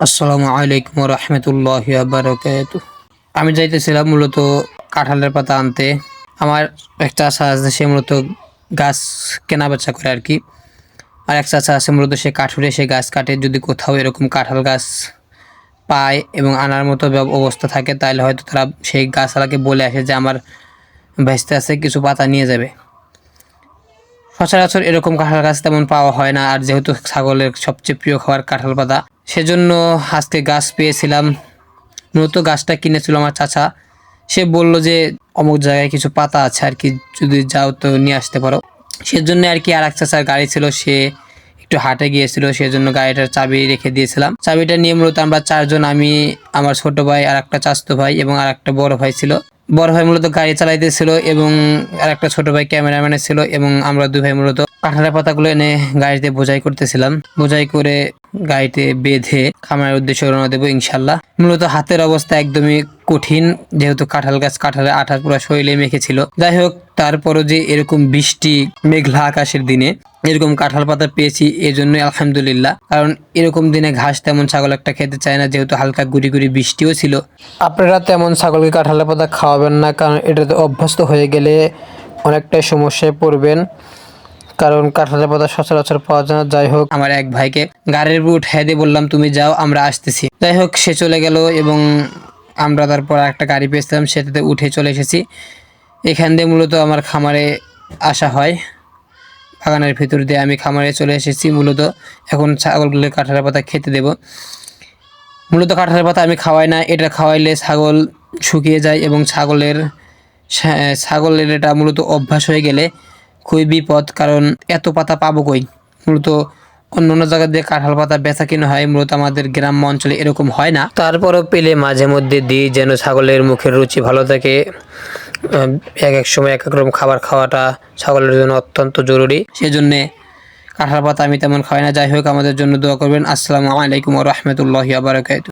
আসসালামু আলাইকুম রহমতুল্লাহি বারাকাতুহু। আমি যাইতেছিলাম মূলত কাঁঠালের পাতা আনতে। আমার এক চাচা আছে, সে মূলত গাছ কেনা বেচা করে আর কি। আর এক চাচা আছে মূলত সে কাঠুরে, সে গাছ কাটে। যদি কোথাও এরকম কাঁঠাল গাছ পায় এবং আনার মতো অবস্থা থাকে, তাহলে হয়তো তারা সেই গাছওয়ালাকে বলে আসে যে আমার ভেস্তে আছে, কিছু পাতা নিয়ে যাবে। সচরাচর এরকম কাঁঠাল গাছ তেমন পাওয়া হয় না, আর যেহেতু ছাগলের সবচেয়ে প্রিয় খাবার কাঁঠাল পাতা, সেজন্য আজকে গাছ পেয়েছিলাম। মূলত গাছটা কিনেছিল আমার চাচা। সে বলল যে অমুক জায়গায় কিছু পাতা আছে আর কি, যদি যাও তো নিয়ে আসতে পারো। সেজন্য আর কি আর এক চাচার গাড়ি ছিল, সে একটু হাটে গিয়েছিল, সেজন্য গাড়িটার চাবি রেখে দিয়েছিলাম। চাবিটা নিয়ে মূলত আমরা চারজন, আমি, আমার ছোট ভাই, আর একটা চাচাতো ভাই এবং আর একটা বড় ভাই ছিল। বড় ভাই মূলত গাড়ি চালাইতেছিল এবং আর একটা ছোট ভাই ক্যামেরাম্যানে ছিল, এবং আমরা দুই ভাই মূলত কাঁঠালের পাতাগুলো এনে গাড়িতে বোঝাই করতেছিলাম। বোঝাই করে গাড়িতে বেঁধে খামারের উদ্দেশ্যে রওনা দেবো ইনশাল্লাহ। মূলত হাতের অবস্থা একদমই কঠিন, যেহেতু কাঁঠাল গাছ, কাঁঠালের আঠা পুরো শরীরে মেখেছিল। যাই হোক, তারপরও যে এরকম বৃষ্টি মেঘলা আকাশের দিনে এরকম কাঁঠাল পাতা পেয়েছি, এই জন্যই আলহামদুলিল্লাহ। কারণ এরকম দিনে ঘাস তেমন ছাগল একটা খেতে চায় না, যেহেতু হালকা গুড়ি গুড়ি বৃষ্টিও ছিল। আপনারা তেমন ছাগলকে কাঁঠালের পাতা খাওয়াবেন না, কারণ এটাতে অভ্যস্ত হয়ে গেলে অনেকটাই সমস্যায় পড়বেন, কারণ কাঁঠালের পাতা সচরাচর পাওয়া যায় না। যাই হোক, আমার এক ভাইকে গাড়ির উপর উঠাই দিয়ে বললাম তুমি যাও, আমরা আসতেছি। যাই হোক, সে চলে গেল এবং আমরা তারপর একটা গাড়ি পেয়েছিলাম, সেটাতে উঠে চলে এসেছি। এখান দিয়ে মূলত আমার খামারে আসা হয়, বাগানের ভিতর দিয়ে আমি খামারে চলে এসেছি। মূলত এখন ছাগলগুলো কাঁঠালের পাতা খেতে দেব। মূলত কাঁঠালের পাতা আমি খাওয়াই না, এটা খাওয়াইলে ছাগল শুকিয়ে যায় এবং ছাগলের এটা মূলত অভ্যাস হয়ে গেলে খুবই বিপদ, কারণ এত পাতা পাবো কই। মূলত অন্য অন্য জায়গা দিয়ে কাঁঠাল পাতা বেচা কিনা হয়, মূলত আমাদের গ্রাম্য অঞ্চলে এরকম হয় না। তারপরও পেলে মাঝে মধ্যে দিই, যেন ছাগলের মুখের রুচি ভালো থাকে। এক এক সময় এক এক রকম খাবার খাওয়াটা ছাগলের জন্য অত্যন্ত জরুরি, সেজন্যে কাঁঠাল পাতা আমি তেমন খাওয়াই না। যাই হোক, আমাদের জন্য দোয়া করবেন। আসসালামু আলাইকুম ওয়া রাহমাতুল্লাহি ওয়া বারাকাতুহু।